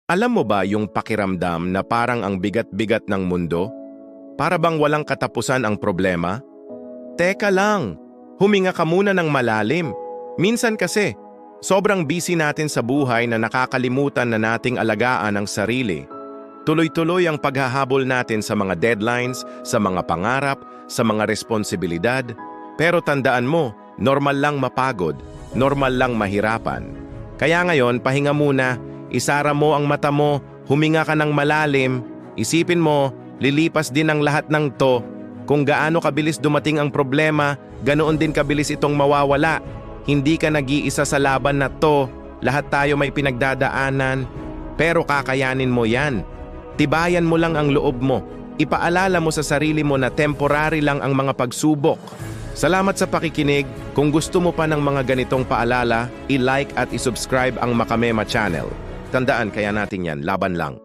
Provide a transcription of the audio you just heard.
Alam mo ba yung pakiramdam na parang ang bigat-bigat ng mundo? Para bang walang katapusan ang problema? Teka lang, huminga ka muna ng malalim. Minsan kasi, sobrang busy natin sa buhay na nakakalimutan na nating alagaan ang sarili. Tuloy-tuloy ang paghahabol natin sa mga deadlines, sa mga pangarap, sa mga responsibilidad. Pero tandaan mo, normal lang mapagod, normal lang mahirapan. Kaya ngayon, pahinga muna, isara mo ang mata mo, huminga ka ng malalim, isipin mo, lilipas din ang lahat ng to. Kung gaano kabilis dumating ang problema, ganoon din kabilis itong mawawala. Hindi ka nag-iisa sa laban na to, lahat tayo may pinagdadaanan. Pero kakayanin mo yan. Tibayan mo lang ang loob mo. Ipaalala mo sa sarili mo na temporary lang ang mga pagsubok. Salamat sa pakikinig. Kung gusto mo pa ng mga ganitong paalala, i-like at i-subscribe ang Makamema channel. Tandaan, kaya natin yan, laban lang.